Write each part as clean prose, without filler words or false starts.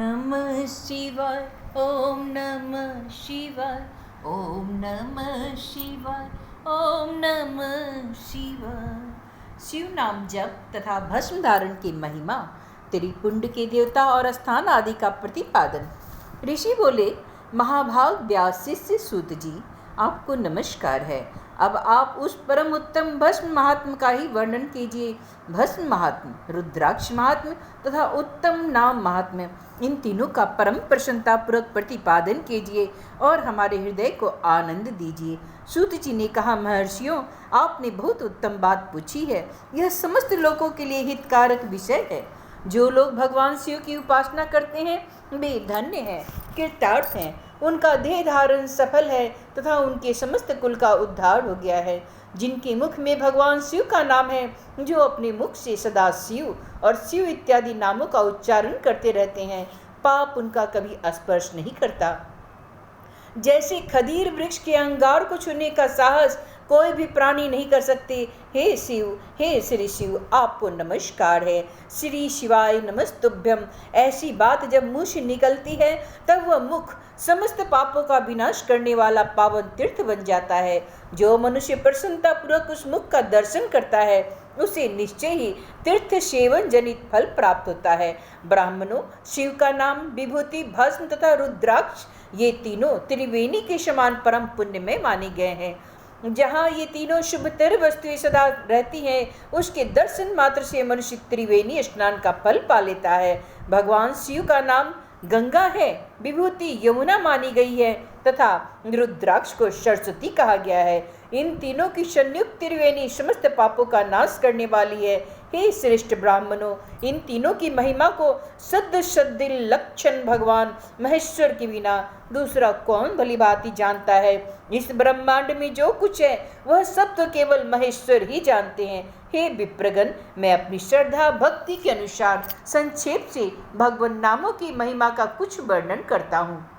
नमः शिवाय, ओम नमः शिवाय, ओम नमः शिवाय, ओम नमः शिवाय। शिव नाम जप तथा भस्म धारण की महिमा, त्रिपुंड के देवता और स्थान आदि का प्रतिपादन। ऋषि बोले, महाभाग व्यास शिष्य सूत जी, आपको नमस्कार है। अब आप उस परम उत्तम भस्म महात्म का ही वर्णन कीजिए। भस्म महात्म, रुद्राक्ष महात्म तथा उत्तम नाम महात्म, इन तीनों का परम प्रसन्नता पूर्वक प्रतिपादन कीजिए और हमारे हृदय को आनंद दीजिए। सूत जी ने कहा, महर्षियों, आपने बहुत उत्तम बात पूछी है। यह समस्त लोगों के लिए हितकारक विषय है। जो लोग भगवान शिव की उपासना करते हैं वे धन्य हैं, कृतार्थ हैं, उनका देह धारण सफल है तथा उनके समस्त कुल का उद्धार हो गया है। जिनके मुख में भगवान शिव का नाम है, जो अपने मुख से सदा शिव और शिव इत्यादि नामों का उच्चारण करते रहते हैं, पाप उनका कभी स्पर्श नहीं करता। जैसे खदीर वृक्ष के अंगार को छूने का साहस कोई भी प्राणी नहीं कर सकते, हे शिव, हे श्री शिव, आपको नमस्कार है। श्री शिवाय नमस्तुभ्यम, ऐसी बात जब मुँह से निकलती है तब वह मुख समस्त पापों का विनाश करने वाला पावन तीर्थ बन जाता है। जो मनुष्य प्रसन्नता पूर्वक उस मुख का दर्शन करता है, उसे निश्चय ही तीर्थ सेवन जनित फल प्राप्त होता है। ब्राह्मणों, शिव का नाम, विभूति, भस्म तथा रुद्राक्ष, ये तीनों त्रिवेणी के समान परम पुण्यमय माने गए हैं। जहाँ ये तीनों शुभतर वस्तुएं सदा रहती हैं, उसके दर्शन मात्र से मनुष्य त्रिवेणी स्नान का फल पा लेता है। भगवान शिव का नाम गंगा है, विभूति यमुना मानी गई है तथा रुद्राक्ष को सरस्वती कहा गया है। इन तीनों की संयुक्त त्रिवेणी समस्त पापों का नाश करने वाली है। हे श्रेष्ठ ब्राह्मणों, इन तीनों की महिमा को सद् सद् लक्षण भगवान महेश्वर के बिना दूसरा कौन भली भांति जानता है। इस ब्रह्मांड में जो कुछ है वह सब तो केवल महेश्वर ही जानते हैं। हे विप्रगण, मैं अपनी श्रद्धा भक्ति के अनुसार संक्षेप से भगवान नामों की महिमा का कुछ वर्णन करता हूँ।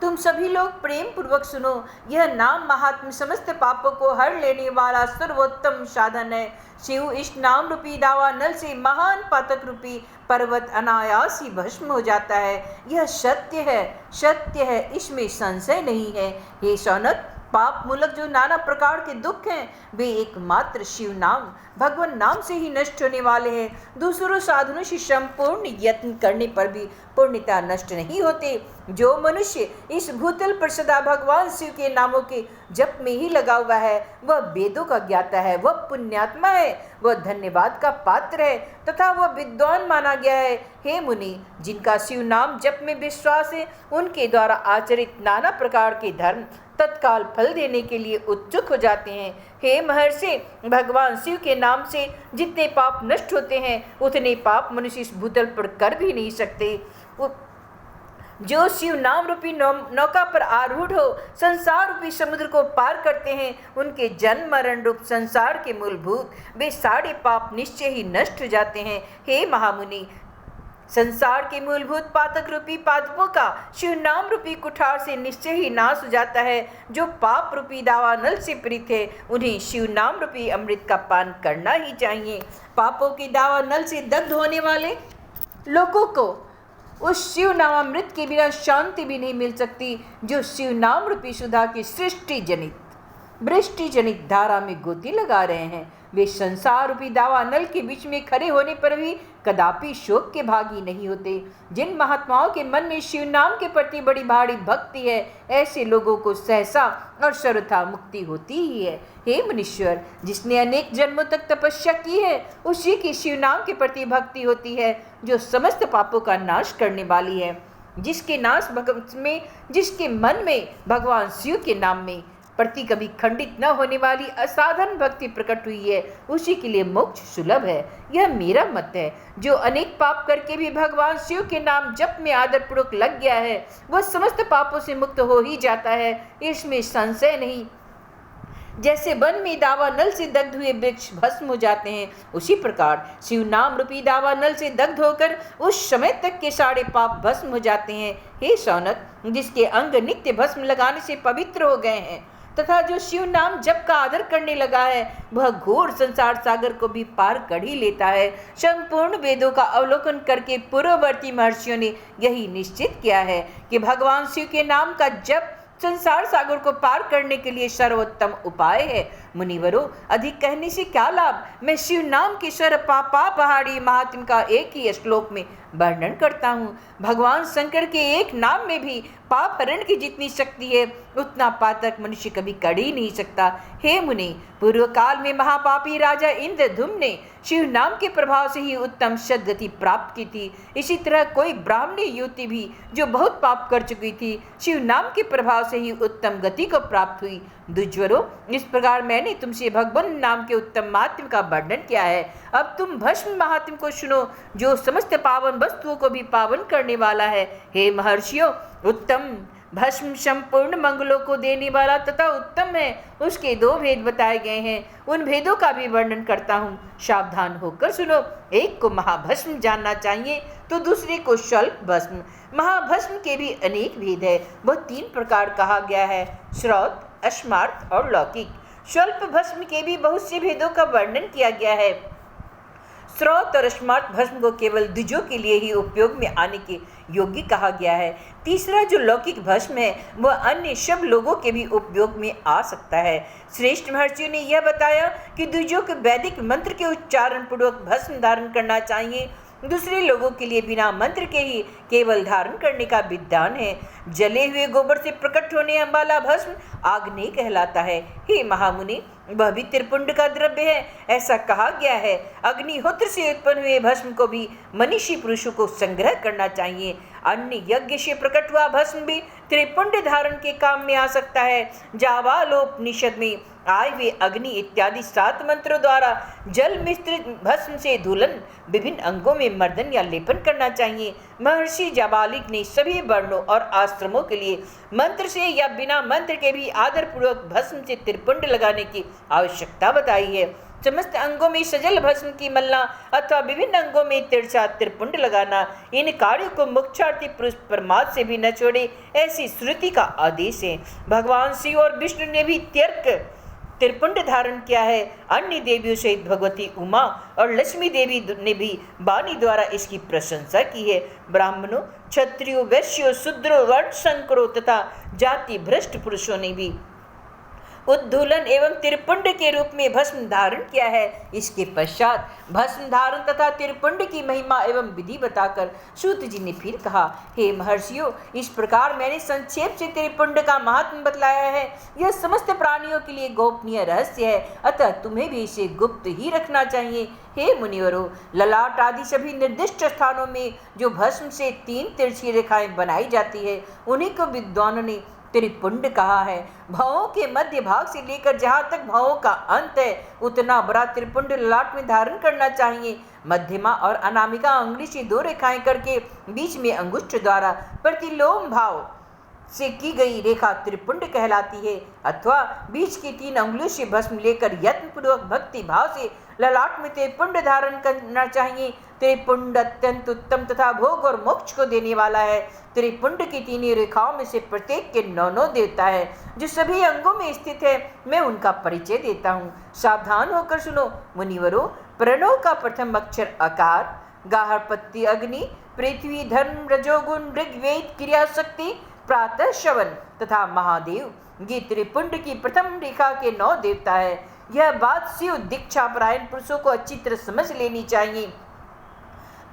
तुम सभी लोग प्रेम पूर्वक सुनो। यह नाम महात्म समस्त पापों को हर लेने वाला सर्वोत्तम साधन है। शिव इस नाम रूपी दावा नल से महान पातक रूपी पर्वत अनायास ही भस्म हो जाता है। यह सत्य है, सत्य है, इसमें संशय नहीं है। हे शौनक, पाप मूलक जो नाना प्रकार के दुख हैं, वे एकमात्र शिव नाम, भगवान नाम से ही नष्ट होने वाले हैं। दूसरों साधनों से संपूर्ण यत्न करने पर भी पूर्णता नष्ट नहीं होते। जो मनुष्य इस भूतल पर सदा भगवान शिव के नामों के जप में ही लगा हुआ है, वह वेदों का ज्ञाता है, वह पुण्यात्मा है, वह धन्यवाद का पात्र है तथा वह विद्वान माना गया है। हे मुनि, जिनका शिव नाम जप में विश्वास है, उनके द्वारा आचरित नाना प्रकार के धर्म तत्काल फल देने के लिए उत्सुक हो जाते हैं। हे महर्षि, भगवान शिव के नाम से जितने पाप नष्ट होते हैं, उतने पाप मनुष्य इस भूतल पर कर भी नहीं सकते। जो शिव नाम रूपी नौका पर आरूढ़ हो संसार रूपी समुद्र को पार करते हैं, उनके जन्म मरण रूप संसार के मूलभूत वे सारे पाप निश्चय ही नष्ट हो जाते हैं। हे महामुनि, संसार के मूलभूत पातक रूपी पादपों का शिव नाम रूपी कुठार से निश्चय ही नाश हो जाता है। जो पाप रूपी दावा नल से पीड़ित है, उन्हें शिव नाम रूपी अमृत का पान करना ही चाहिए। पापों की दावा नल से दग्ध होने वाले लोगों को उस शिव नामामृत के बिना शांति भी नहीं मिल सकती। जो शिव नाम रूपी सुधा की सृष्टि जनित वृष्टि जनित धारा में गोती लगा रहे हैं, वे संसार रूपी दावा नल के बीच में खड़े होने पर भी कदापि शोक के भागी नहीं होते। जिन महात्माओं के मन में शिव नाम के प्रति बड़ी भारी भक्ति है, ऐसे लोगों को सहसा और सर्वथा मुक्ति होती ही है। हे मुनीश्वर, जिसने अनेक जन्मों तक तपस्या की है, उसी की शिव नाम के प्रति भक्ति होती है, जो समस्त पापों का नाश करने वाली है। जिसके मन में भगवान शिव के नाम में प्रति कभी खंडित न होने वाली असाधारण भक्ति प्रकट हुई है, उसी के लिए मोक्ष सुलभ है। यह मेरा मत है। जो अनेक पाप करके भी भगवान शिव के नाम जप में आदरपूर्वक लग गया है, वह समस्त पापों से मुक्त हो ही जाता है, इसमें संशय नहीं। जैसे वन में दावा नल से दग्ध हुए वृक्ष भस्म हो जाते हैं, उसी प्रकार शिव नाम रूपी दावा नल से दग्ध होकर उस समय तक के सारे पाप भस्म हो जाते हैं। हे शौनक, जिसके अंग नित्य भस्म लगाने से पवित्र हो गए हैं, तथा जो शिव नाम जप का आदर करने लगा है वह घोर संसार सागर को भी पार कर ही लेता है। संपूर्ण वेदों का अवलोकन करके पूर्ववर्ती महर्षियों ने यही निश्चित किया है कि भगवान शिव के नाम का जप संसार सागर को पार करने के लिए सर्वोत्तम उपाय है। मुनिवरों, अधिक कहने से क्या लाभ। मैं शिव नाम के स्वर पापा पहाड़ी महात्म का एक ही श्लोक में वर्णन करता हूँ। भगवान शंकर के एक नाम में भी पाप हरण की जितनी शक्ति है उतना पातक मनुष्य कभी कर ही नहीं सकता। हे मुनि, पूर्व काल में महापापी राजा इंद्रधुम्न ने शिव नाम के प्रभाव से ही उत्तम सद्गति प्राप्त की थी। इसी तरह कोई ब्राह्मणी युवती भी जो बहुत पाप कर चुकी थी शिव नाम के प्रभाव से ही उत्तम गति को प्राप्त हुई। दुज्वरों, इस प्रकार मैंने तुमसे भगवान नाम के उत्तम महात्म्य का वर्णन किया है। अब तुम भस्म महात्म्य को सुनो जो समस्त पावन वस्तुओं को भी पावन करने वाला है। हे महर्षियों, उत्तम भस्म संपूर्ण मंगलों को देने वाला तथा उत्तम है। उसके 2 भेद बताए गए हैं, उन भेदों का भी वर्णन करता हूँ, सावधान होकर सुनो। एक को महाभस्म जानना चाहिए तो दूसरे को स्वल्प भस्म। महाभस्म के भी अनेक भेद है, वह 3 प्रकार कहा गया है, श्रौत, अस्मार्त और लौकिक। स्वल्प भस्म के भी बहुत से भेदों का वर्णन किया गया है। स्रोत और स्मार्ट भस्म को केवल द्विजों के लिए ही उपयोग में आने के योग्य कहा गया है। तीसरा जो लौकिक भस्म है वह अन्य सब लोगों के भी उपयोग में आ सकता है। श्रेष्ठ महर्षियों ने यह बताया कि द्विजों के वैदिक मंत्र के उच्चारण पूर्वक भस्म धारण करना चाहिए। दूसरे लोगों के लिए बिना मंत्र के ही केवल धारण करने का विधान है। जले हुए गोबर से प्रकट होने वाला भस्म आग्नेय कहलाता है। हे महामुनि, वह भी त्रिपुंड का द्रव्य है, ऐसा कहा गया है। अग्निहोत्र से उत्पन्न हुए भस्म को भी मनीषी पुरुषों को संग्रह करना चाहिए। अन्य यज्ञ से प्रकट हुआ भस्म भी त्रिपुंड धारण के काम में आ सकता है। जावालोपनिषद में आए हुए अग्नि इत्यादि 7 मंत्रों द्वारा जल मिश्रित भस्म से धुलन विभिन्न अंगों में मर्दन या लेपन करना चाहिए। महर्षि जाबालिक ने सभी वर्णों और आश्रमों के लिए मंत्र से या बिना मंत्र के भी आदर पूर्वक भस्म से त्रिपुंड लगाने की आवश्यकता बताई है। समस्त अंगों में सजल भस्म की मलना अथवा विभिन्न अंगों में तिरछा त्रिपुंड लगाना, इन कार्यों को मोक्षार्थी पुरुष परमात्मा से भी न छोड़े, ऐसी श्रुति का आदेश है। भगवान शिव और विष्णु ने भी त्रिपुंड धारण किया है। अन्य देवियों सहित भगवती उमा और लक्ष्मी देवी ने भी वाणी द्वारा इसकी प्रशंसा की है। ब्राह्मणों, क्षत्रियों, वैश्यों, शूद्रों, वर्ण संकरों तथा जाति भ्रष्ट पुरुषों ने भी उद्धूलन एवं त्रिपुंड के रूप में भस्म धारण किया है। इसके पश्चात भस्म धारण तथा त्रिपुंड की महिमा एवं विधि बताकर सूत जी ने फिर कहा, हे महर्षियों, इस प्रकार मैंने संक्षेप से त्रिपुंड का महात्म्य बतलाया है। यह समस्त प्राणियों के लिए गोपनीय रहस्य है, अतः तुम्हें भी इसे गुप्त ही रखना चाहिए। हे मुनिवरों, ललाट आदि सभी निर्दिष्ट स्थानों में जो भस्म से 3 तिरछी रेखाएं बनाई जाती है उन्हीं को विद्वानों ने त्रिपुंड कहा है। भावों के मध्य भाग से लेकर जहाँ तक भावों का अंत है उतना बड़ा त्रिपुंड ललाट में धारण करना चाहिए। मध्यमा और अनामिका अंगुली से 2 रेखाएं करके बीच में अंगुष्ठ द्वारा प्रतिलोम भाव से की गई रेखा त्रिपुंड कहलाती है। अथवा बीच की 3 अंगुलियों से भस्म लेकर यत्नपूर्वक भक्ति भाव से ललाट में त्रिपुंड धारण करना चाहिए। त्रिपुंड अत्यंत उत्तम तथा भोग और मोक्ष को देने वाला है। त्रिपुंड की 3 रेखाओं में से प्रत्येक के 9 देवता है जो सभी अंगों में स्थित है। मैं उनका परिचय देता हूँ, सावधान होकर सुनो। मुनिवरों, प्रणव का प्रथम अक्षर अकार, गाहरपत्ती अग्नि, पृथ्वी धर्म रजोगुण ऋग्वेद क्रिया शक्ति प्रातः श्रवण तथा महादेव, ये त्रिपुंड की प्रथम रेखा के 9 देवता है। यह बात शिव दीक्षा परायण पुरुषों को अच्छी तरह समझ लेनी चाहिए।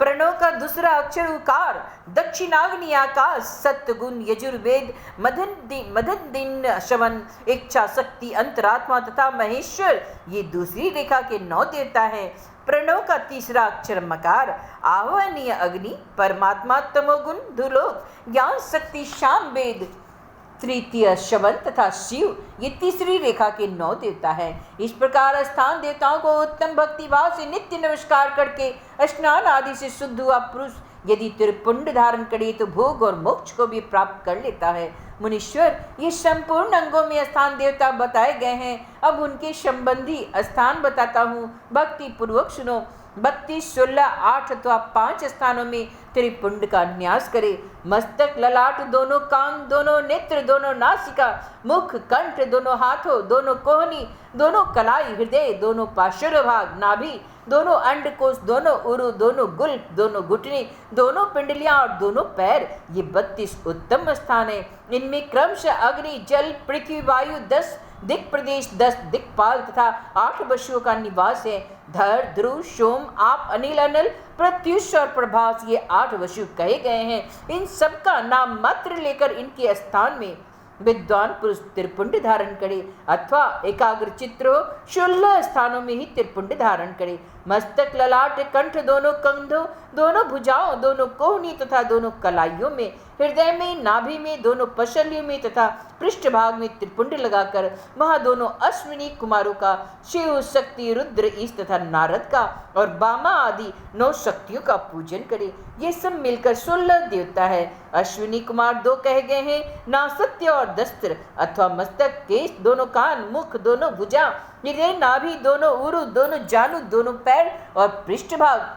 प्रणव का दूसरा अक्षर उकार, दक्षिणाग्नि आकाश, सत्गुण यजुर्वेद मदन दिन श्रवण, इच्छा शक्ति अंतरात्मा तथा महेश्वर, ये दूसरी रेखा के 9 देवता हैं। प्रणव का तीसरा अक्षर मकार, आह्वनीय अग्नि, परमात्मा तमोगुण धुलोक, ज्ञान शक्ति शाम वेद, तृतीय श्रवण तथा शिव, ये तीसरी रेखा के 9 देवता है। इस प्रकार स्थान देवताओं को उत्तम भक्ति भाव से नित्य नमस्कार करके स्नान आदि से शुद्ध हुआ पुरुष यदि त्रिपुंड धारण करे तो भोग और मोक्ष को भी प्राप्त कर लेता है। मुनीश्वर, ये संपूर्ण अंगों में स्थान देवता बताए गए हैं। अब उनके संबंधी स्थान बताता हूँ, भक्ति पूर्वक सुनो। 32, 16, 8 अथवा 5 स्थानों में त्रिपुंड का न्यास करे। मस्तक, ललाट, दोनों कान, दोनों नेत्र, दोनों नासिका, मुख, कंठ, दोनों हाथों, दोनों कोहनी, दोनों कलाई, हृदय, दोनों पार्श्व भाग, नाभि, दोनों अंडकोश, दोनों उरु, दोनों गुल्फ, दोनों घुटने, दोनों पिंडलियां और दोनों पैर, ये 32 उत्तम स्थान है। इनमें क्रमशः अग्नि, जल, पृथ्वी, वायु, 10 दिक् प्रदेश, 10 दिक्पाल तथा 8 वसुओं का निवास है। धर, ध्रुव, सोम, आप, अनिल, अनल, प्रत्युष और प्रभास, ये 8 वसु कहे गए हैं। इन सबका नाम मात्र लेकर इनके स्थान में विद्वान पुरुष त्रिपुंड धारण करे अथवा एकाग्र चित्त हो 16 स्थानों में ही त्रिपुंड धारण करे। मस्तक, ललाट, कंठ, दोनों कंधों, दोनों भुजाओं, दोनों कोहनी तथा दोनों कलाइयों में, हृदय में, नाभि में, दोनों पशल्यों में तथा पृष्ठभाग में त्रिपुंड लगाकर वहाँ दोनों अश्विनी कुमारों का, शिव, शक्ति, रुद्र, ईश तथा नारद का और बामा आदि 9 शक्तियों का पूजन करे। ये सब मिलकर 16 देवता है। अश्विनी कुमार 2 कहे गए हैं, नासत्य और दस्त्र अथवा मस्तक, केश, दोनों कान, मुख, दोनों भुजा, हृदय, नाभि, दोनों उरु, दोनों जानु, दोनों पैर और पृष्ठभाग।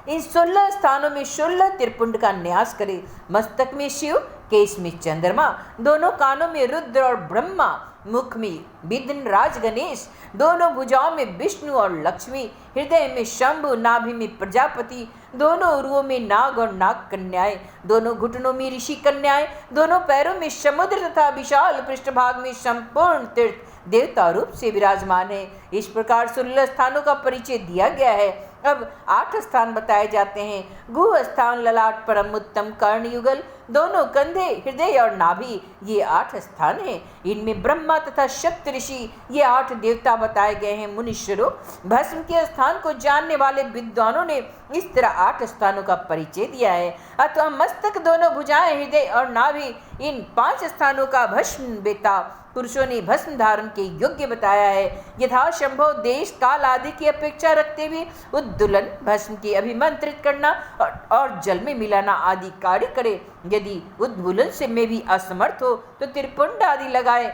इन 16 स्थानों में 16 त्रिपुंड का न्यास करे। मस्तक में शिव, केश में चंद्रमा, दोनों कानों में रुद्र और ब्रह्मा, मुख में विघ्न राज गणेश, दोनों भुजाओं में विष्णु और लक्ष्मी, हृदय में शंभु, नाभि में प्रजापति, दोनों उरुओं में नाग और नाग कन्याएं, दोनों घुटनों में ऋषि कन्याएं, दोनों पैरों में समुद्र तथा विशाल पृष्ठभाग में संपूर्ण तीर्थ देवता रूप से विराजमान है। इस प्रकार 16 स्थानों का परिचय दिया गया है। अब 8 स्थान बताए जाते हैं। गुह स्थान, ललाट, परम उत्तम, कर्ण युगल, दोनों कंधे, हृदय और नाभि, ये 8 स्थान हैं। इनमें ब्रह्मा तथा सप्त ऋषि, ये 8 देवता बताए गए हैं। मुनीश्वरों, भस्म के स्थान को जानने वाले विद्वानों ने इस तरह 8 स्थानों का परिचय दिया है। अथवा मस्तक, दोनों भुजाएं, हृदय और नाभि, इन 5 स्थानों का भस्म बेता पुरुषों ने भस्म धारण के योग्य बताया है। यथासंभव देश, काल आदि की अपेक्षा रखते हुए उद्दुलन, भस्म की अभिमंत्रित करना और जल में मिलाना आदि कार्य करे। यदि उद्दुलन से में भी असमर्थ हो तो त्रिपुंड आदि लगाए।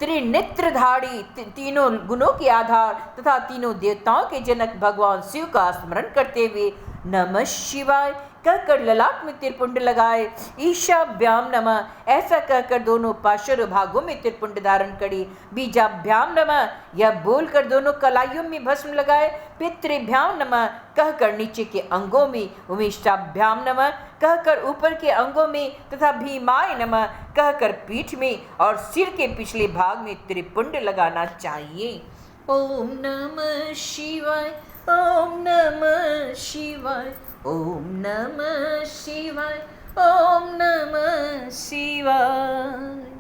त्रिनेत्रधारी, तीनों गुणों के आधार तथा तीनों देवताओं के जनक भगवान शिव का स्मरण करते हुए नमः शिवाय कहकर ललाट में त्रिपुंड लगाए। ईशाभ्याम नमः ऐसा कहकर दोनों पार्श्व भागों में त्रिपुंड धारण करे। बीजाभ्याम नमः यह बोलकर दोनों कलाइयों में भस्म लगाए। पितृभ्याम नमः कहकर नीचे के अंगों में, उमेशाभ्याम नमः कहकर ऊपर के अंगों में तथा भीमाय नमः कहकर पीठ में और सिर के पिछले भाग में त्रिपुंड लगाना चाहिए। ओम नमः शिवाय, ओम नमः शिवाय, ओम नमः शिवाय, ओम नमः शिवाय।